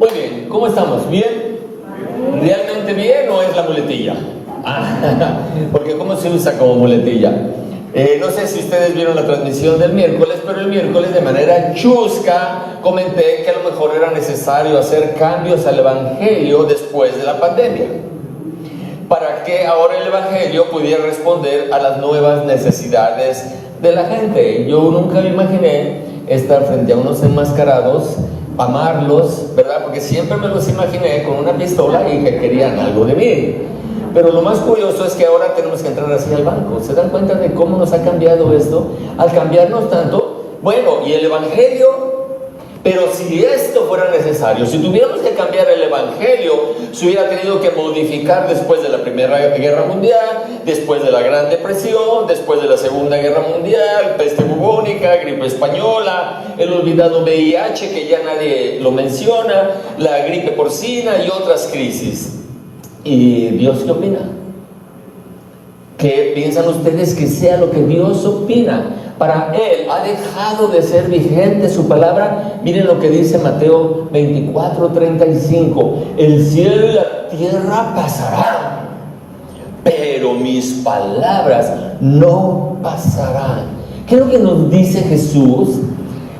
Muy bien, ¿cómo estamos? ¿Bien? ¿Realmente bien o es la muletilla? Porque ¿cómo se usa como muletilla? No sé si ustedes vieron la transmisión del miércoles, pero el miércoles de manera chusca comenté que a lo mejor era necesario hacer cambios al Evangelio después de la pandemia, para que ahora el Evangelio pudiera responder a las nuevas necesidades de la gente. Yo nunca me imaginé estar frente a unos enmascarados, amarlos, ¿verdad? Porque siempre me los imaginé con una pistola y que querían algo de mí. Pero lo más curioso es que ahora tenemos que entrar así al banco. ¿Se dan cuenta de cómo nos ha cambiado esto? Al cambiarnos tanto, bueno, y el Evangelio, pero si esto fuera necesario, si tuviéramos que cambiar el Evangelio, se hubiera tenido que modificar después de la Primera Guerra Mundial, después de la Gran Depresión, después de la Segunda Guerra Mundial, peste bubónica, gripe española, el olvidado VIH que ya nadie lo menciona, la gripe porcina y otras crisis. ¿Y Dios qué opina? ¿Qué piensan ustedes que sea lo que Dios opina? Para Él ha dejado de ser vigente su palabra. Miren lo que dice Mateo 24:35. El cielo y la tierra pasarán, pero mis palabras no pasarán. ¿Qué es lo que nos dice Jesús?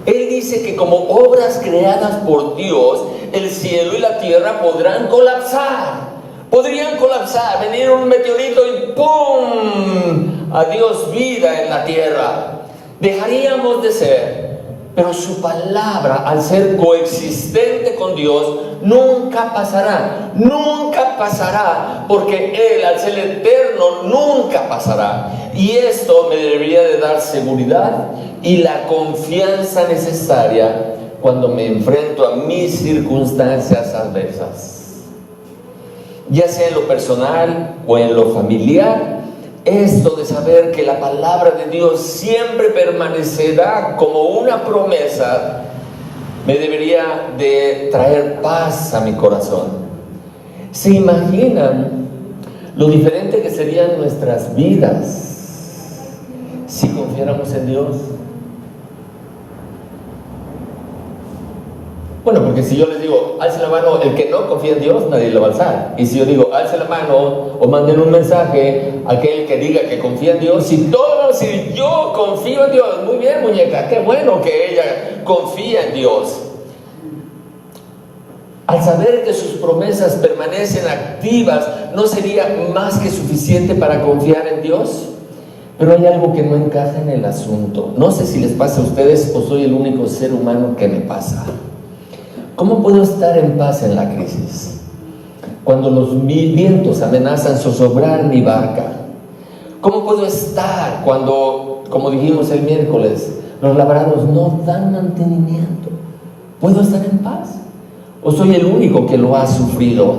Él dice que como obras creadas por Dios, el cielo y la tierra podrán colapsar. Podrían colapsar, venir un meteorito y ¡pum! Adiós vida en la tierra. Dejaríamos de ser, pero su palabra, al ser coexistente con Dios, nunca pasará, porque Él, al ser eterno, nunca pasará. Y esto me debería de dar seguridad y la confianza necesaria cuando me enfrento a mis circunstancias adversas, ya sea en lo personal o en lo familiar. Esto de saber que la palabra de Dios siempre permanecerá como una promesa, me debería de traer paz a mi corazón. ¿Se imaginan lo diferente que serían nuestras vidas si confiáramos en Dios? Bueno, porque si yo les digo, alce la mano, el que no confía en Dios, nadie lo va a alzar. Y si yo digo, alce la mano o manden un mensaje a aquel que diga que confía en Dios, si yo confío en Dios, muy bien, muñeca, qué bueno que ella confía en Dios. Al saber que sus promesas permanecen activas, ¿no sería más que suficiente para confiar en Dios? Pero hay algo que no encaja en el asunto. No sé si les pasa a ustedes o soy el único ser humano que me pasa. ¿Cómo puedo estar en paz en la crisis? Cuando los vientos amenazan zozobrar mi barca. ¿Cómo puedo estar cuando, como dijimos el miércoles, los labrados no dan mantenimiento? ¿Puedo estar en paz? ¿O soy el único que lo ha sufrido?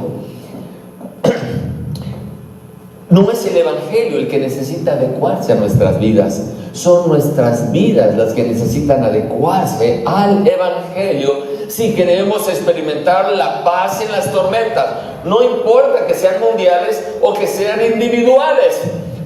No es el Evangelio el que necesita adecuarse a nuestras vidas. Son nuestras vidas las que necesitan adecuarse al Evangelio si queremos experimentar la paz en las tormentas. No importa que sean mundiales o que sean individuales.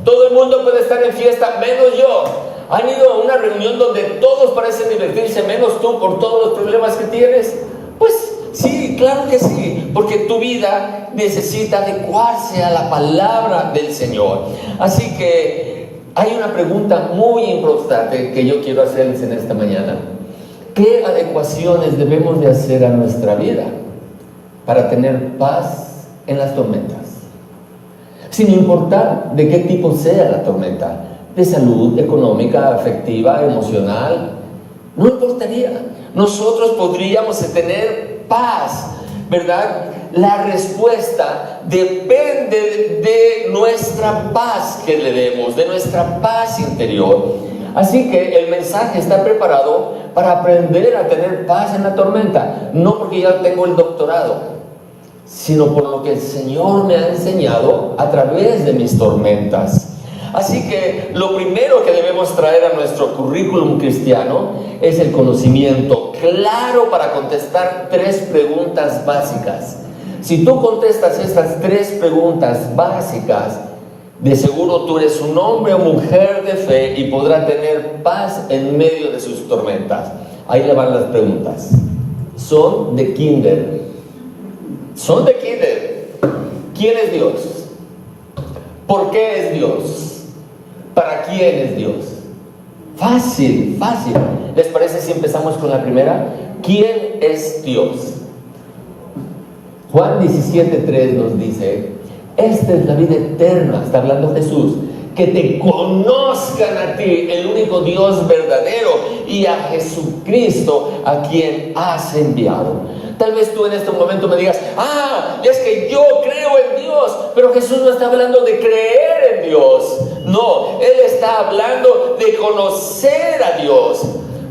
Todo el mundo puede estar en fiesta, menos yo. ¿Han ido a una reunión donde todos parecen divertirse, menos tú, por todos los problemas que tienes? Pues sí, claro que sí, porque tu vida necesita adecuarse a la palabra del Señor. Así que hay una pregunta muy importante que yo quiero hacerles en esta mañana. ¿Qué adecuaciones debemos de hacer a nuestra vida para tener paz en las tormentas? Sin importar de qué tipo sea la tormenta, de salud, económica, afectiva, emocional, no importaría. Nosotros podríamos tener paz, ¿verdad? La respuesta depende de nuestra paz que le demos, de nuestra paz interior. Así que el mensaje está preparado para aprender a tener paz en la tormenta, no porque ya tengo el doctorado, sino por lo que el Señor me ha enseñado a través de mis tormentas. Así que lo primero que debemos traer a nuestro currículum cristiano es el conocimiento claro para contestar 3 preguntas básicas. Si tú contestas estas 3 preguntas básicas, de seguro tú eres un hombre o mujer de fe y podrá tener paz en medio de sus tormentas. Ahí le van las preguntas. Son de kinder. son de kinder. ¿Quién es Dios? ¿Por qué es Dios? ¿Para quién es Dios? Fácil, fácil. ¿Les parece si empezamos con la primera? ¿Quién es Dios? Juan 17:3 nos dice: esta es la vida eterna, está hablando Jesús, que te conozcan a ti, el único Dios verdadero, y a Jesucristo, a quien has enviado. Tal vez tú en este momento me digas: es que yo creo en Dios, pero Jesús no está hablando de creer en Dios. No, Él está hablando de conocer a Dios.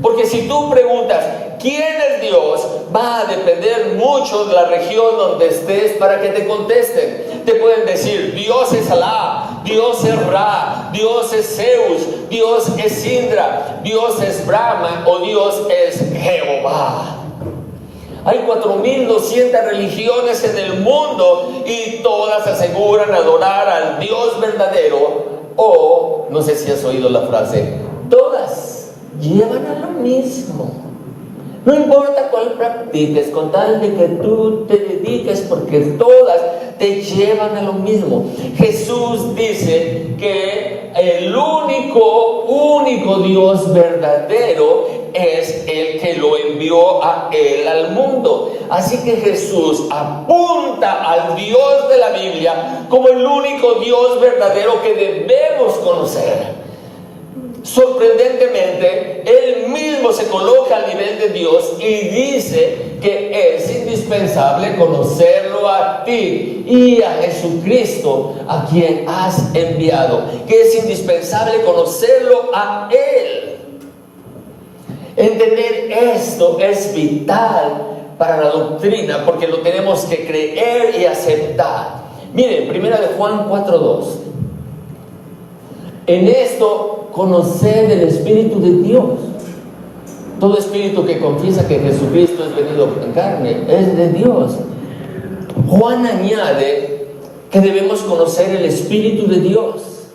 Porque si tú preguntas ¿quién es Dios?, va a depender mucho de la región donde estés para que te contesten. Te pueden decir: Dios es Alá, Dios es Ra, Dios es Zeus, Dios es Indra, Dios es Brahma o Dios es Jehová. Hay 4.200 religiones en el mundo y todas aseguran adorar al Dios verdadero, o, no sé si has oído la frase, todas llevan a lo mismo. No importa cuál practiques, con tal de que tú te dediques, porque todas te llevan a lo mismo. Jesús dice que el único Dios verdadero es el que lo envió a Él al mundo. Así que Jesús apunta al Dios de la Biblia como el único Dios verdadero que debemos conocer. Sorprendentemente, Él mismo se coloca al nivel de Dios y dice que es indispensable conocerlo a ti y a Jesucristo, a quien has enviado, que es indispensable conocerlo a Él. Entender esto es vital para la doctrina, porque lo tenemos que creer y aceptar. Miren, 1 Juan 4:2. En esto conoced el Espíritu de Dios. Todo espíritu que confiesa que Jesucristo es venido en carne es de Dios. Juan añade que debemos conocer el Espíritu de Dios.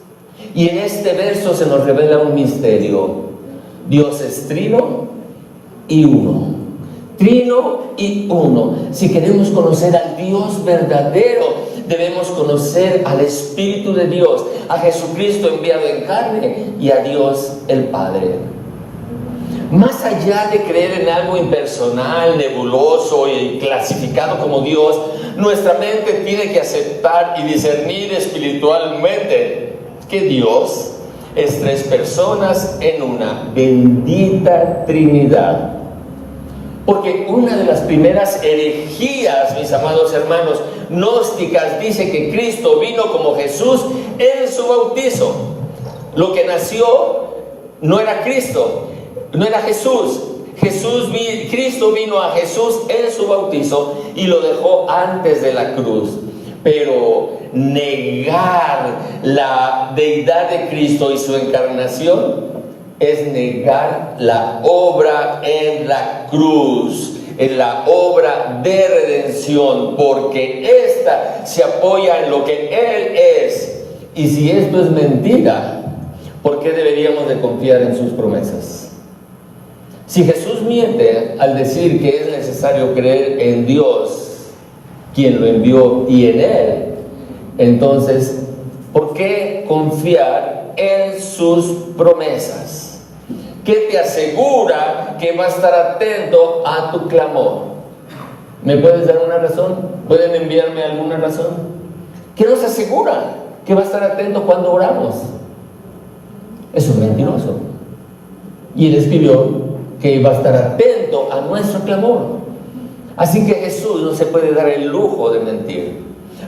Y en este verso se nos revela un misterio. Dios es trino y uno. Trino y uno. Si queremos conocer al Dios verdadero, debemos conocer al Espíritu de Dios, a Jesucristo enviado en carne y a Dios el Padre. Más allá de creer en algo impersonal, nebuloso y clasificado como Dios, nuestra mente tiene que aceptar y discernir espiritualmente que Dios es tres personas en una bendita Trinidad. Porque una de las primeras herejías, mis amados hermanos, gnósticas, dice que Cristo vino como Jesús en su bautizo. Lo que nació no era Cristo, no era Jesús. Cristo vino a Jesús en su bautizo y lo dejó antes de la cruz. Pero negar la deidad de Cristo y su encarnación es negar la obra en la cruz, en la obra de redención, porque esta se apoya en lo que Él es. Y si esto es mentira, ¿por qué deberíamos de confiar en sus promesas? Si Jesús miente al decir que es necesario creer en Dios, quien lo envió, y en Él, entonces, ¿por qué confiar en sus promesas? ¿Qué te asegura que va a estar atento a tu clamor? ¿Me puedes dar una razón? ¿Pueden enviarme alguna razón? ¿Qué nos asegura que va a estar atento cuando oramos? Es un mentiroso. Y Él escribió que va a estar atento a nuestro clamor. Así que Jesús no se puede dar el lujo de mentir.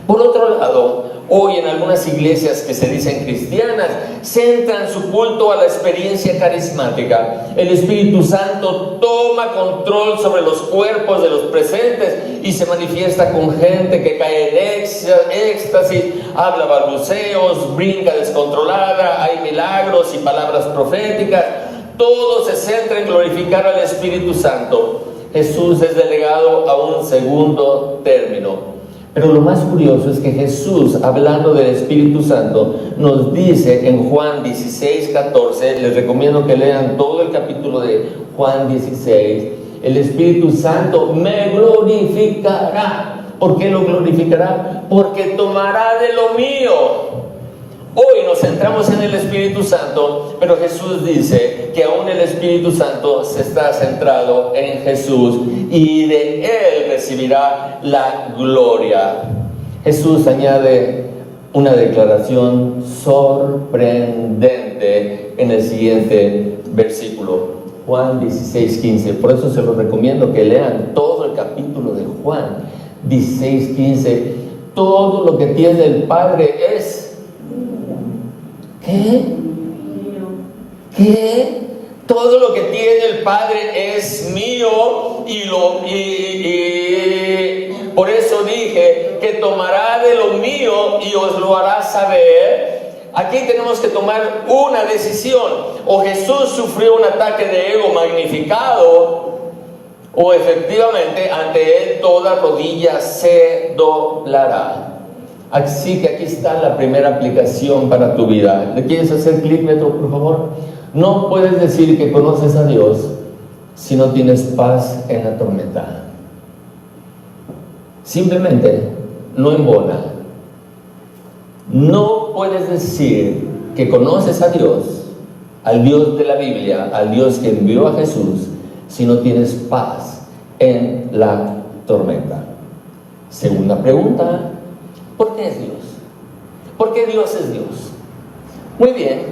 Por otro lado, hoy en algunas iglesias que se dicen cristianas, centran su culto a la experiencia carismática. El Espíritu Santo toma control sobre los cuerpos de los presentes y se manifiesta con gente que cae en éxtasis, habla balbuceos, brinca descontrolada, hay milagros y palabras proféticas. Todo se centra en glorificar al Espíritu Santo. Jesús es delegado a un segundo término. Pero lo más curioso es que Jesús, hablando del Espíritu Santo, nos dice en Juan 16:14, les recomiendo que lean todo el capítulo de Juan 16, el Espíritu Santo me glorificará, ¿Por qué lo glorificará? Porque tomará de lo mío. Hoy nos centramos en el Espíritu Santo, pero Jesús dice que aún el Espíritu Santo se está centrado en Jesús y de Él recibirá la gloria. Jesús añade una declaración sorprendente en el siguiente versículo, Juan 16:15. Por eso se los recomiendo que lean todo el capítulo de Juan 16:15. Todo lo que tiene el Padre es... ¿Qué? Todo lo que tiene el Padre es mío y por eso dije que tomará de lo mío y os lo hará saber. Aquí tenemos que tomar una decisión. O Jesús sufrió un ataque de ego magnificado, o efectivamente ante Él toda rodilla se doblará. Así que aquí está la primera aplicación para tu vida. ¿Le quieres hacer clic, Beto, por favor? No puedes decir que conoces a Dios si no tienes paz en la tormenta. Simplemente no embona. No puedes decir que conoces a Dios, al Dios de la Biblia, al Dios que envió a Jesús, si no tienes paz en la tormenta. Segunda pregunta. ¿Por qué es Dios? ¿Por qué Dios es Dios? Muy bien,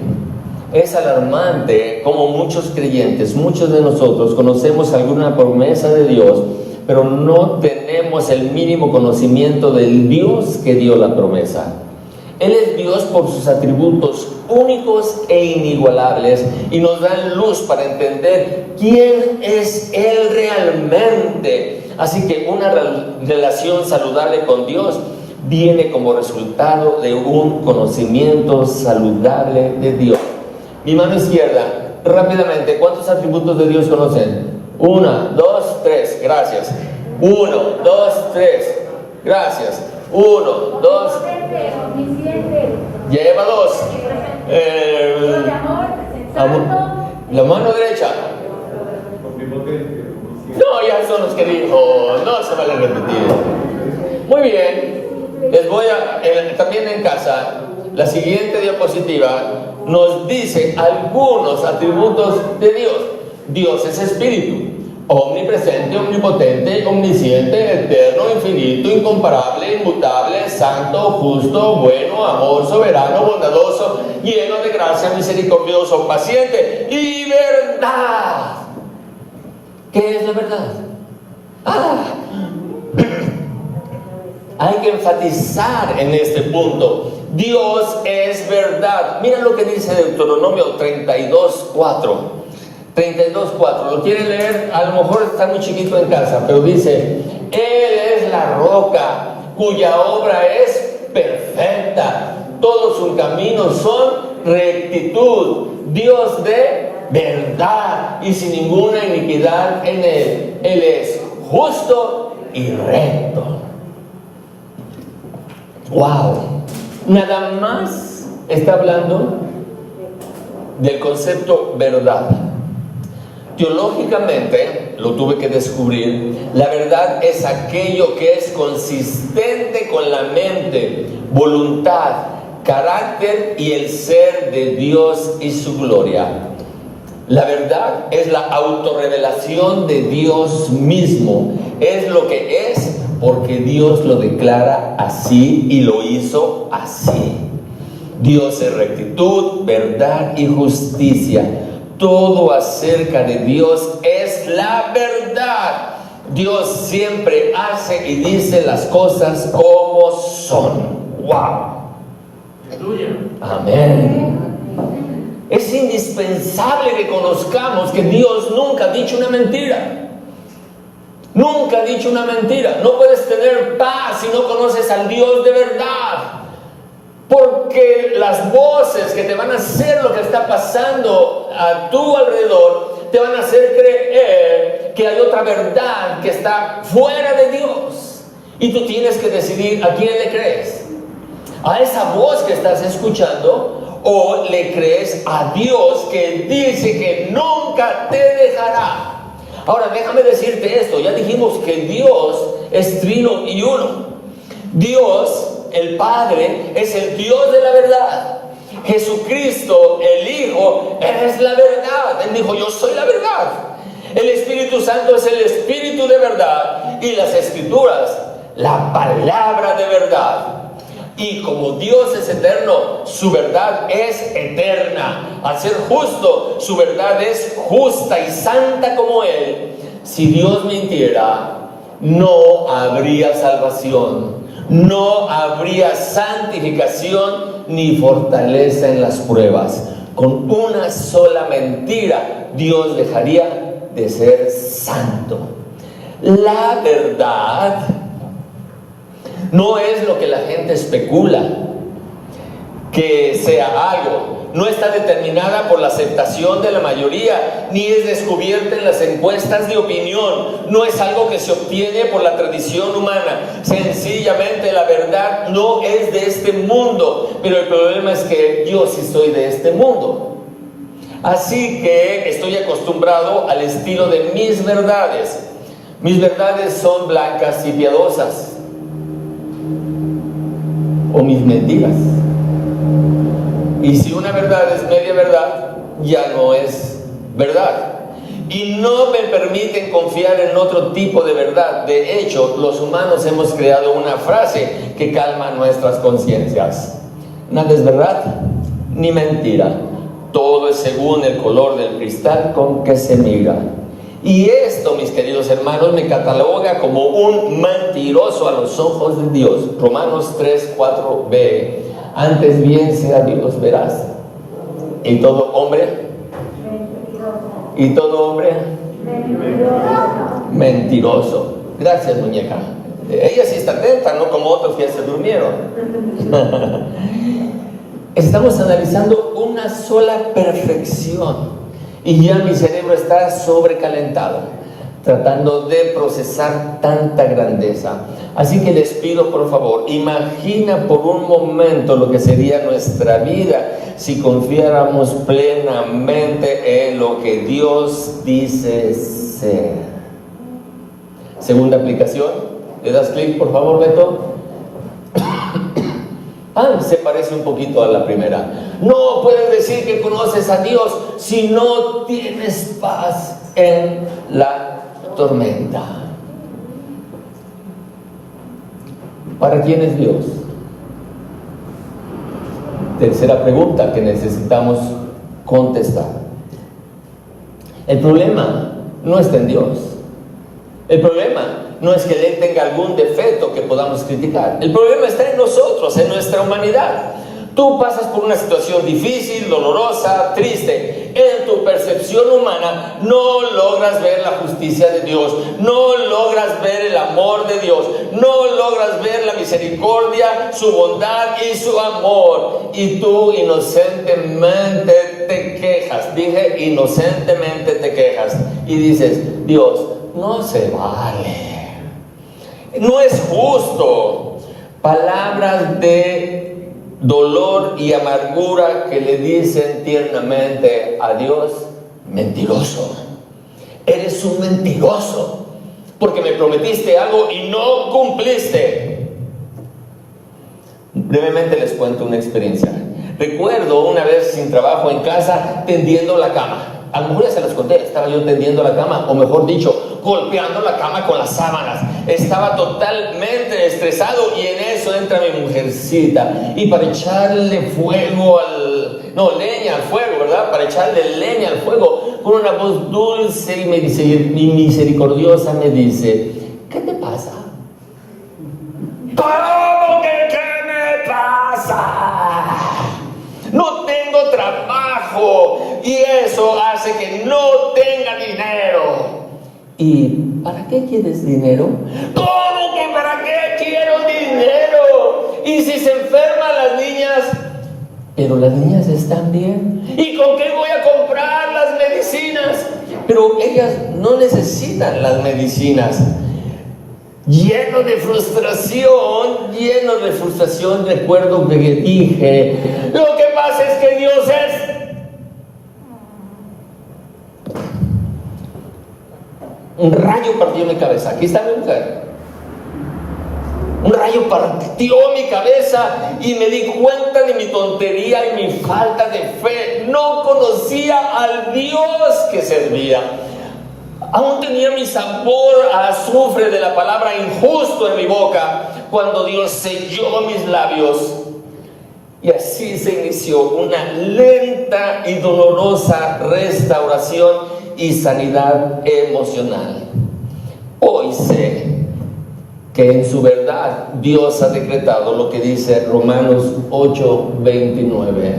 es alarmante como muchos creyentes, muchos de nosotros conocemos alguna promesa de Dios, pero no tenemos el mínimo conocimiento del Dios que dio la promesa. Él es Dios por sus atributos únicos e inigualables y nos dan luz para entender quién es Él realmente. Así que una relación saludable con Dios viene como resultado de un conocimiento saludable de Dios. Mi mano izquierda, rápidamente, ¿cuántos atributos de Dios conocen? 1, 2, 3, gracias. 1, 2, 3, gracias. 1, 2, lleva 2. La mano derecha. No, ya son los que dijo, no se vale repetir. Muy bien. Les voy a, también en casa, la siguiente diapositiva nos dice algunos atributos de Dios. Dios es espíritu, omnipresente, omnipotente, omnisciente, eterno, infinito, incomparable, inmutable, santo, justo, bueno, amor, soberano, bondadoso, lleno de gracia, misericordioso, paciente y verdad. ¿Qué es la verdad? Hay que enfatizar en este punto. Dios es verdad. Mira lo que dice Deuteronomio 32:4. 32:4. ¿Lo quieren leer? A lo mejor está muy chiquito en casa, pero dice: Él es la roca cuya obra es perfecta. Todos sus caminos son rectitud. Dios de verdad y sin ninguna iniquidad en Él. Él es justo y recto. ¡Wow! Nada más está hablando del concepto verdad. Teológicamente, lo tuve que descubrir, la verdad es aquello que es consistente con la mente, voluntad, carácter y el ser de Dios y su gloria. La verdad es la autorrevelación de Dios mismo. Es lo que es porque Dios lo declara así y lo hizo así. Dios es rectitud, verdad y justicia. Todo acerca de Dios es la verdad. Dios siempre hace y dice las cosas como son. ¡Wow! Amén. Es indispensable que conozcamos que Dios nunca ha dicho una mentira. Nunca ha dicho una mentira. No puedes tener paz si no conoces al Dios de verdad. Porque las voces que te van a hacer lo que está pasando a tu alrededor te van a hacer creer que hay otra verdad que está fuera de Dios. Y tú tienes que decidir a quién le crees. A esa voz que estás escuchando, o le crees a Dios que dice que nunca te dejará. Ahora, déjame decirte esto. Ya dijimos que Dios es trino y uno. Dios, el Padre, es el Dios de la verdad. Jesucristo, el Hijo, es la verdad. Él dijo, yo soy la verdad. El Espíritu Santo es el Espíritu de verdad. Y las Escrituras, la palabra de verdad. Y como Dios es eterno, su verdad es eterna. Al ser justo, su verdad es justa y santa como Él. Si Dios mintiera, no habría salvación, no habría santificación ni fortaleza en las pruebas. Con una sola mentira, Dios dejaría de ser santo. La verdad no es lo que la gente especula que sea algo. No está determinada por la aceptación de la mayoría, ni es descubierta en las encuestas de opinión. No es algo que se obtiene por la tradición humana. Sencillamente la verdad no es de este mundo, pero el problema es que yo sí soy de este mundo. Así que estoy acostumbrado al estilo de mis verdades. Mis verdades son blancas y piadosas. O mis mentiras. Y si una verdad es media verdad, ya no es verdad. Y no me permiten confiar en otro tipo de verdad. De hecho, los humanos hemos creado una frase que calma nuestras conciencias. Nada es verdad ni mentira. Todo es según el color del cristal con que se mira. Y esto, mis queridos hermanos, me cataloga como un mentiroso a los ojos de Dios. Romanos 3:4b. Antes bien sea Dios veraz. Y todo hombre mentiroso. Gracias, muñeca. Ella sí está atenta, no como otros que ya se durmieron. Estamos analizando una sola perfección. Y ya mi cerebro está sobrecalentado, tratando de procesar tanta grandeza. Así que les pido, por favor, imagina por un momento lo que sería nuestra vida si confiáramos plenamente en lo que Dios dice ser. Segunda aplicación, ¿le das clic, por favor, Beto? Se parece un poquito a la primera. No puedes decir que conoces a Dios si no tienes paz en la tormenta. ¿Para quién es Dios? Tercera pregunta que necesitamos contestar. El problema no está en Dios. El problema no es que Él tenga algún defecto que podamos criticar. El problema está en nosotros, en nuestra humanidad. Tú pasas por una situación difícil, dolorosa, triste. En tu percepción humana no logras ver la justicia de Dios, no logras ver el amor de Dios, no logras ver la misericordia, su bondad y su amor. Y tú inocentemente te quejas. Dije, inocentemente te quejas. Y dices, Dios, no se vale. No es justo. Palabras de dolor y amargura que le dicen tiernamente a Dios, mentiroso. Eres un mentiroso, porque me prometiste algo y no cumpliste. Brevemente les cuento una experiencia. Recuerdo una vez sin trabajo en casa tendiendo la cama. A lo mejor ya se las conté, estaba yo tendiendo la cama, o mejor dicho, golpeando la cama con las sábanas. Estaba totalmente estresado y en eso entra mi mujercita. Y para echarle fuego leña al fuego, ¿verdad? Para echarle leña al fuego, con una voz dulce y misericordiosa me dice, ¿qué te pasa? ¿Cómo que qué me pasa? No tengo trabajo y eso hace que no tenga dinero. ¿Y para qué quieres dinero? ¿Cómo que para qué quiero dinero? ¿Y si se enferman las niñas? Pero las niñas están bien. ¿Y con qué voy a comprar las medicinas? Pero ellas no necesitan las medicinas. Lleno de frustración, recuerdo que dije, lo que pasa es que Dios es. Un rayo partió mi cabeza. Aquí está mi mujer. Un rayo partió mi cabeza y me di cuenta de mi tontería y mi falta de fe. No conocía al Dios que servía. Aún tenía mi sabor a azufre de la palabra injusto en mi boca cuando Dios selló mis labios. Y así se inició una lenta y dolorosa restauración y sanidad emocional. Hoy sé que en su verdad Dios ha decretado lo que dice Romanos 8:29.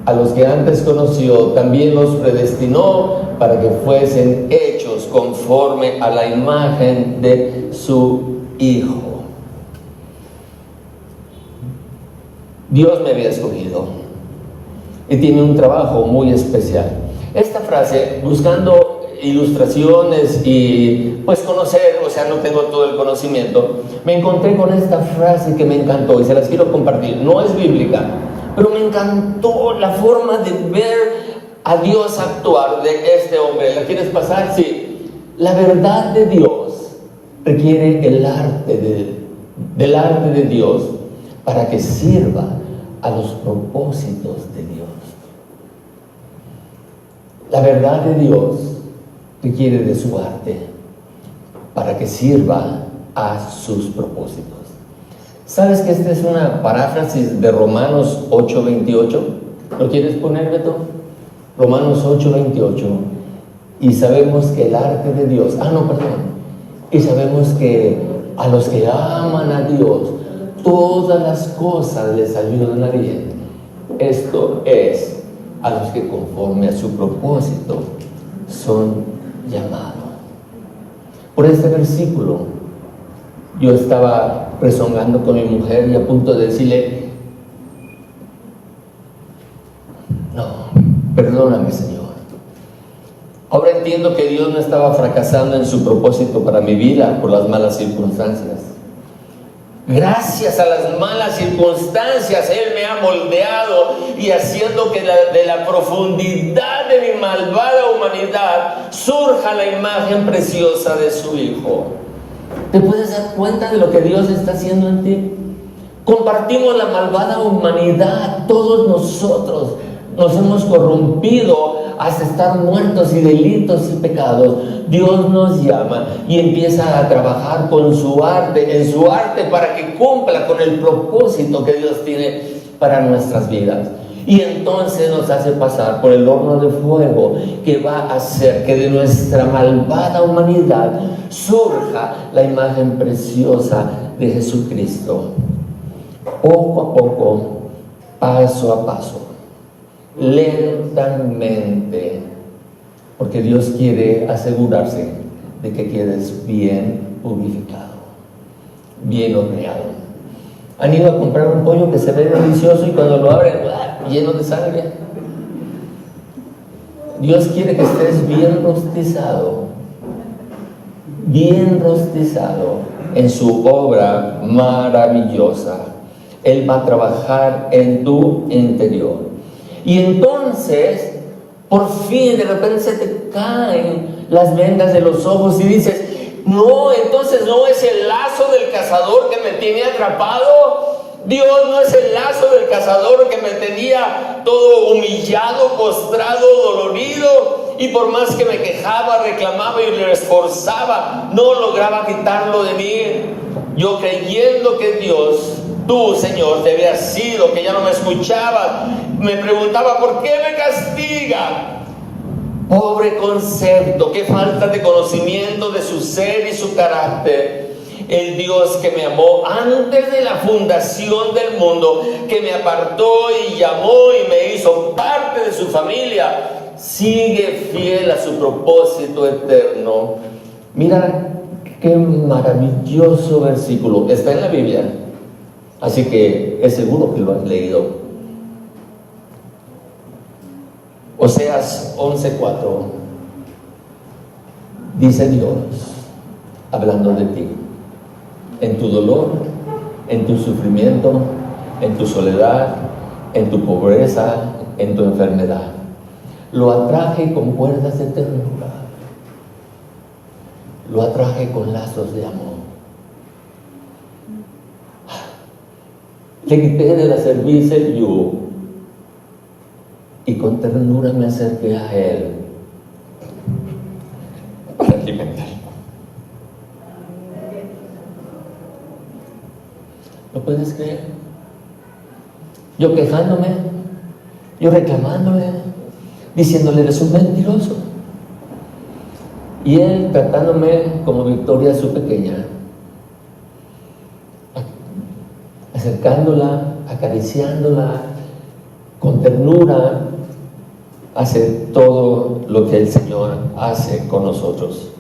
A los que antes conoció también los predestinó para que fuesen hechos conforme a la imagen de su Hijo. Dios me había escogido y tiene un trabajo muy especial. Esta frase, buscando ilustraciones y pues conocer, o sea, no tengo todo el conocimiento, me encontré con esta frase que me encantó y se las quiero compartir. No es bíblica, pero me encantó la forma de ver a Dios actuar de este hombre. ¿La quieres pasar? Sí. La verdad de Dios requiere del arte de Dios para que sirva a los propósitos de Dios. La verdad de Dios requiere de su arte para que sirva a sus propósitos. ¿Sabes que esta es una paráfrasis de Romanos 8:28? ¿Lo quieres poner, Beto? Romanos 8:28. Y sabemos que el arte de Dios, y sabemos que a los que aman a Dios, todas las cosas les ayudan a bien. Esto es, a los que conforme a su propósito son llamados. Por este versículo, yo estaba rezongando con mi mujer y a punto de decirle: no, perdóname, Señor. Ahora entiendo que Dios no estaba fracasando en su propósito para mi vida por las malas circunstancias. Gracias a las malas circunstancias, Él me ha moldeado y haciendo que de la profundidad de mi malvada humanidad surja la imagen preciosa de su Hijo. ¿Te puedes dar cuenta de lo que Dios está haciendo en ti? Compartimos la malvada humanidad. Todos nosotros nos hemos corrompido hasta estar muertos y delitos y pecados. Dios nos llama y empieza a trabajar con su arte, en su arte, para que cumpla con el propósito que Dios tiene para nuestras vidas. Y entonces nos hace pasar por el horno de fuego que va a hacer que de nuestra malvada humanidad surja la imagen preciosa de Jesucristo. Poco a poco, paso a paso, lentamente, porque Dios quiere asegurarse de que quedes bien purificado, bien horneado. ¿Han ido a comprar un pollo que se ve delicioso y cuando lo abren, lleno de sangre? Dios quiere que estés bien rostizado en su obra maravillosa. Él va a trabajar en tu interior. Y entonces, por fin, de repente se te caen las vendas de los ojos y dices: no, entonces no es el lazo del cazador que me tiene atrapado. Dios no es el lazo del cazador que me tenía todo humillado, postrado, dolorido. Y por más que me quejaba, reclamaba y me esforzaba, no lograba quitarlo de mí. Yo creyendo que Dios, tú, Señor, te habías sido, que ya no me escuchabas, me preguntaba: ¿por qué me castiga? Pobre concepto, qué falta de conocimiento de su ser y su carácter. El Dios que me amó antes de la fundación del mundo, que me apartó y llamó y me hizo parte de su familia, sigue fiel a su propósito eterno. Mira qué maravilloso versículo. Está en la Biblia, así que es seguro que lo has leído. Oseas 11:4. Dice Dios, hablando de ti: en tu dolor, en tu sufrimiento, en tu soledad, en tu pobreza, en tu enfermedad, lo atraje con cuerdas de ternura. lo atraje con lazos de amor. Le quité de la cerviz el yugo y con ternura me acerqué a él para alimentarlo. ¿Lo puedes creer? Yo quejándome, yo reclamándole, diciéndole eres un mentiroso. Y él tratándome como Victoria, su pequeña, acercándola, acariciándola, con ternura, hace todo lo que el Señor hace con nosotros.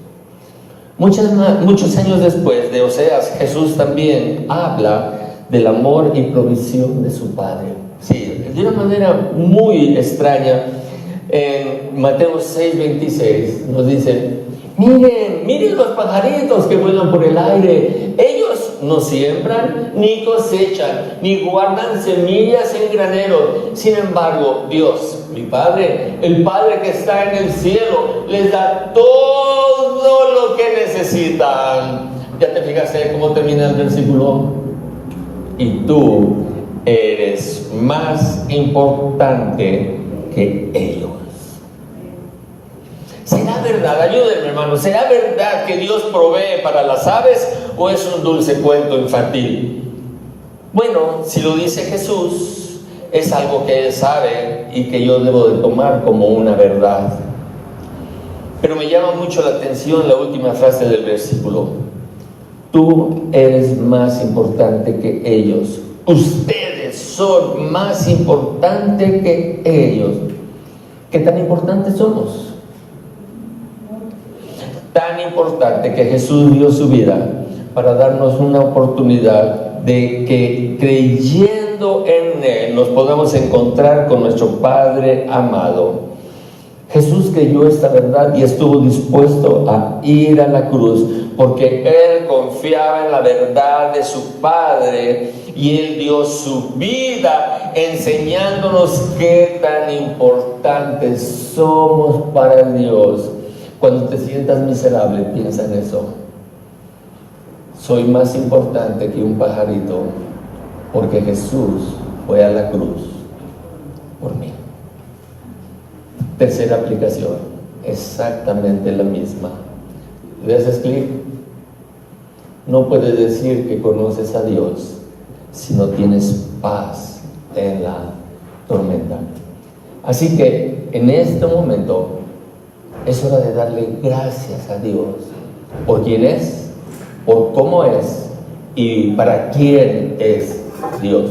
Muchos años después de Oseas, Jesús también habla del amor y provisión de su Padre. Sí, de una manera muy extraña, en Mateo 6:26 nos dice: miren los pajaritos que vuelan por el aire. Ellos no siembran, ni cosechan, ni guardan semillas en granero. Sin embargo, Dios, mi Padre, el Padre que está en el cielo, les da todo lo que necesitan. ¿Ya te fijaste cómo termina el versículo? Y tú eres más importante que ellos. ¿Será verdad? Ayúdenme, hermano. ¿Será verdad que Dios provee para las aves o es un dulce cuento infantil? Bueno, si lo dice Jesús, es algo que Él sabe y que yo debo de tomar como una verdad. Pero me llama mucho la atención la última frase del versículo. Tú eres más importante que ellos. Ustedes son más importantes que ellos. ¿Qué tan importantes somos? Tan importante que Jesús dio su vida para darnos una oportunidad de que creyendo en Él nos podamos encontrar con nuestro Padre amado. Jesús creyó esta verdad y estuvo dispuesto a ir a la cruz porque Él confiaba en la verdad de su Padre y Él dio su vida enseñándonos qué tan importantes somos para Dios. Cuando te sientas miserable, piensa en eso. Soy más importante que un pajarito porque Jesús fue a la cruz por mí. Tercera aplicación, exactamente la misma. ¿Le haces clic? No puedes decir que conoces a Dios si no tienes paz en la tormenta. Así que en este momento es hora de darle gracias a Dios por quién es, por cómo es y para quién es Dios.